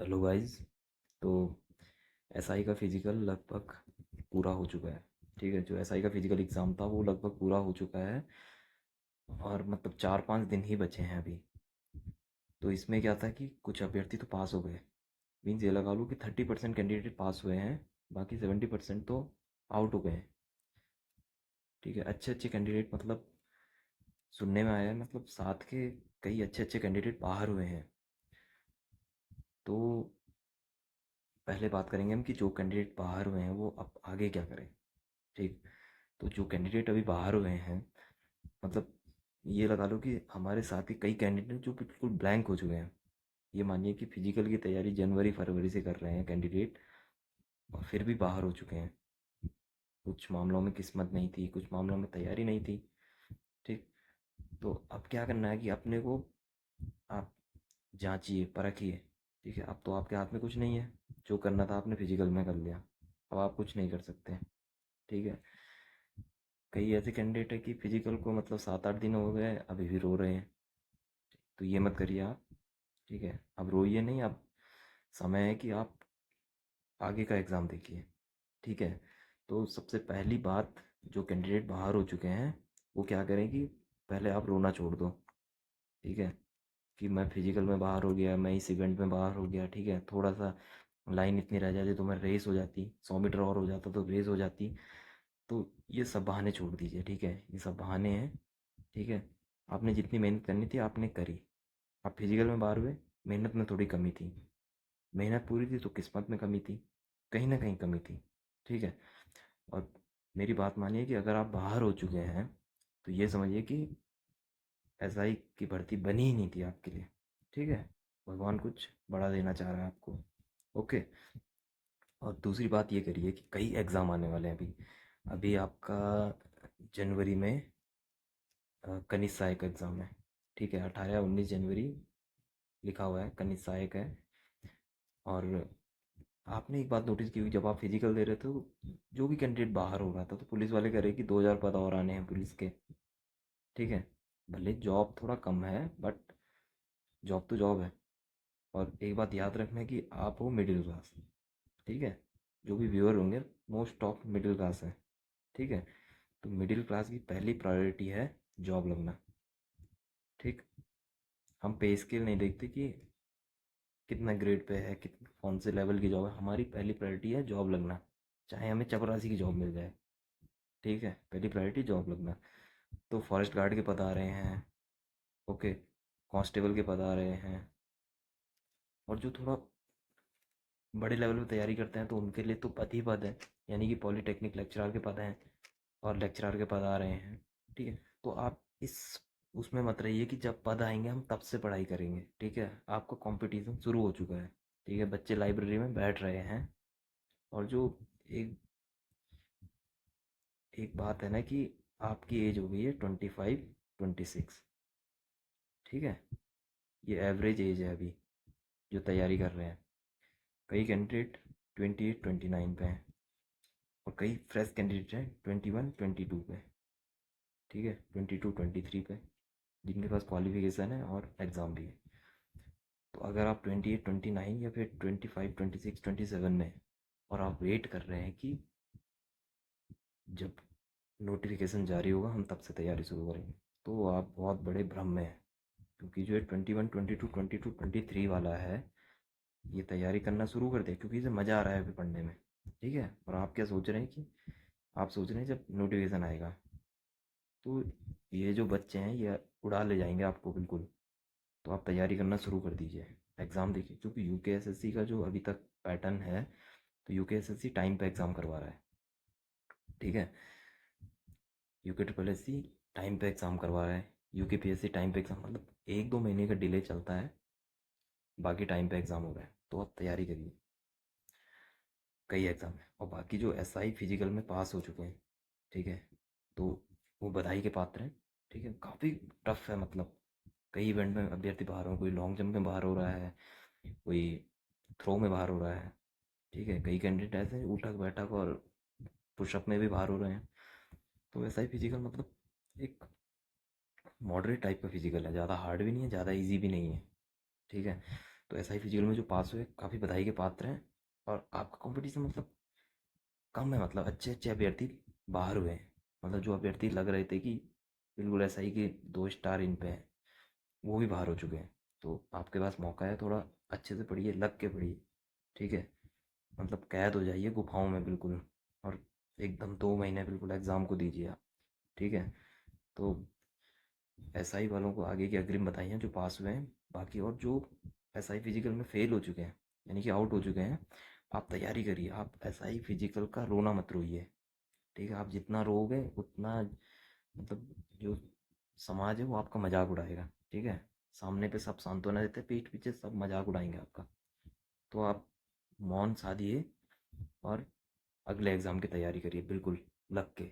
Hello guys. तो SI का physical लगभग पूरा हो चुका है। ठीक है, जो एसआई का फिजिकल एग्ज़ाम था वो लगभग पूरा हो चुका है और मतलब 4-5 दिन ही बचे हैं अभी। तो इसमें क्या था कि कुछ अभ्यर्थी तो पास हो गए। मीन्स ये लगा लो कि 30% कैंडिडेट पास हुए हैं, बाकी 70% तो आउट हो गए हैं। ठीक है, अच्छे अच्छे कैंडिडेट मतलब सुनने में आया है, मतलब साथ के कई अच्छे अच्छे कैंडिडेट बाहर हुए हैं। तो पहले बात करेंगे हम कि जो कैंडिडेट बाहर हुए हैं वो अब आगे क्या करें। ठीक। तो जो कैंडिडेट अभी बाहर हुए हैं, मतलब ये लगा लो कि हमारे साथ के कई कैंडिडेट जो बिल्कुल ब्लैंक हो चुके हैं। ये मानिए कि फिजिकल की तैयारी जनवरी फरवरी से कर रहे हैं कैंडिडेट, और फिर भी बाहर हो चुके हैं। कुछ मामलों में किस्मत नहीं थी, कुछ मामलों में तैयारी नहीं थी। ठीक। तो अब क्या करना है कि अपने को आप जांचिए, परखिए। ठीक है, अब तो आपके हाथ में कुछ नहीं है। जो करना था आपने फिजिकल में कर लिया, अब आप कुछ नहीं कर सकते। ठीक है। कई ऐसे कैंडिडेट है कि फिजिकल को मतलब 7-8 दिन हो गए अभी भी रो रहे हैं। तो ये मत करिए आप। ठीक है, अब रोइए नहीं। अब समय है कि आप आगे का एग्ज़ाम देखिए। ठीक है। तो सबसे पहली बात, जो कैंडिडेट बाहर हो चुके हैं वो क्या करें कि पहले आप रोना छोड़ दो। ठीक है, कि मैं फिजिकल में बाहर हो गया, मैं इस इवेंट में बाहर हो गया। ठीक है, थोड़ा सा लाइन इतनी रह जाती तो मैं रेस हो जाती, 100 मीटर और हो जाता तो रेस हो जाती। तो ये सब बहाने छोड़ दीजिए। ठीक है, ये सब बहाने हैं। ठीक है, आपने जितनी मेहनत करनी थी आपने करी। आप फिजिकल में बाहर हुए, मेहनत में थोड़ी कमी थी। मेहनत पूरी थी तो किस्मत में कमी थी, कहीं ना कहीं कमी थी। ठीक है। और मेरी बात मानिए कि अगर आप बाहर हो चुके हैं तो ये समझिए कि एसआई की भर्ती बनी ही नहीं थी आपके लिए। ठीक है, भगवान कुछ बड़ा देना चाह रहा है आपको। ओके। और दूसरी बात ये करिए कि कई एग्ज़ाम आने वाले हैं अभी। अभी आपका जनवरी में कनिष्ठ सहायक एग्ज़ाम है। ठीक है, 18 या 19 जनवरी लिखा हुआ है, कनिष्ठ सहायक है। और आपने एक बात नोटिस की होगी, जब आप फिजिकल दे रहे थे तो जो भी कैंडिडेट बाहर हो रहा था तो पुलिस वाले कह रहे कि 2,000 पद और आने हैं पुलिस के। ठीक है, भले जॉब थोड़ा कम है बट जॉब तो जॉब है। और एक बात याद रखना है कि आप हो मिडिल क्लास। ठीक है, जो भी व्यूअर होंगे मोस्ट ऑफ मिडिल क्लास है। ठीक है, तो मिडिल क्लास की पहली प्रायोरिटी है जॉब लगना। ठीक। हम पे स्केल नहीं देखते कि कितना ग्रेड पे है, कित कौन से लेवल की जॉब है। हमारी पहली प्रायोरिटी है जॉब लगना, चाहे हमें चपरासी की जॉब मिल जाए। ठीक है, पहली प्रायोरिटी जॉब लगना। तो फॉरेस्ट गार्ड के पद आ रहे हैं। ओके, कांस्टेबल के पद आ रहे हैं। और जो थोड़ा बड़े लेवल पे तैयारी करते हैं तो उनके लिए तो पद ही पद है, यानी कि पॉलीटेक्निक लेक्चरर के पद हैं और लेक्चरर के पद आ रहे हैं। ठीक है, तो आप इस उसमें मत रहिए कि जब पद आएंगे हम तब से पढ़ाई करेंगे। ठीक है, आपका कंपटीशन शुरू हो चुका है। ठीक है, बच्चे लाइब्रेरी में बैठ रहे हैं। और जो एक एक बात है ना कि आपकी एज हो गई है 25-26। ठीक है, ये एवरेज एज है अभी जो तैयारी कर रहे हैं। कई कैंडिडेट 28-29 पे हैं और कई फ्रेश कैंडिडेट हैं 21-22 पे। ठीक है, 22-23 पे, जिनके पास क्वालिफिकेशन है और एग्ज़ाम भी है। तो अगर आप 28-29 या फिर 25-26-27 में हैं और आप वेट कर रहे हैं कि जब नोटिफिकेशन जारी होगा हम तब से तैयारी शुरू करेंगे, तो आप बहुत बड़े भ्रम में हैं। क्योंकि जो ये 21-22-22-23 वाला है ये तैयारी करना शुरू कर दे, क्योंकि इसे मज़ा आ रहा है अभी पढ़ने में। ठीक है, और आप क्या सोच रहे हैं कि आप सोच रहे हैं जब नोटिफिकेशन आएगा तो ये जो बच्चे हैं ये उड़ा ले जाएंगे आपको बिल्कुल। तो आप तैयारी करना शुरू कर दीजिए, एग्ज़ाम देखिए। क्योंकि यूकेएसएससी का जो अभी तक पैटर्न है, तो यूकेएसएससी टाइम पे एग्ज़ाम करवा रहा है। ठीक है, UK triple S C time पे एग्ज़ाम करवा रहा है, यूकेपीएससी टाइम पे एग्ज़ाम, मतलब 1-2 महीने का डिले चलता है, बाकी टाइम पे एग्ज़ाम हो रहा है। तो आप तैयारी करिए, कई एग्ज़ाम है। और बाकी जो एसआई फिजिकल में पास हो चुके हैं, ठीक है, तो वो बधाई के पात्र हैं। ठीक है, काफ़ी टफ है, मतलब कई इवेंट में अभ्यर्थी बाहर हो, कोई लॉन्ग जंप में बाहर हो रहा है, कोई थ्रो में बाहर हो रहा है। ठीक है, कई कैंडिडेट ऐसे हैं उठक बैठक और पुशअप में भी बाहर हो रहे हैं। तो वैसा ही फिजिकल मतलब एक मॉडरेट टाइप का फिजिकल है, ज़्यादा हार्ड भी नहीं है, ज़्यादा इजी भी नहीं है। ठीक है, तो एसआई फिजिकल में जो पास हुए काफ़ी बधाई के पात्र हैं। और आपका कंपटीशन मतलब कम है, मतलब अच्छे अच्छे अभ्यर्थी बाहर हुए हैं। मतलब जो अभ्यर्थी लग रहे थे कि बिल्कुल एसआई के 2 स्टार इन पे हैं, वो भी बाहर हो चुके हैं। तो आपके पास मौका है, थोड़ा अच्छे से पढ़िए, लग के पढ़िए, ठीक है। मतलब कैद हो जाइए गुफाओं में बिल्कुल, और एकदम 2 महीने बिल्कुल एग्ज़ाम को दीजिए आप, ठीक है। तो एसआई वालों को आगे की अग्रिम बधाइयाँ जो पास हुए हैं। बाकी और जो एसआई फिजिकल में फेल हो चुके हैं, यानी कि आउट हो चुके हैं, आप तैयारी करिए। आप एसआई फिजिकल का रोना मत रोइए, ठीक है। आप जितना रोओगे उतना मतलब जो समाज है वो आपका मजाक उड़ाएगा, ठीक है। सामने पे सब सांत्वना देते हैं, पीठ पीछे सब मजाक उड़ाएंगे आपका। तो आप मौन साधिए और अगले एग्ज़ाम की तैयारी करिए बिल्कुल लग के।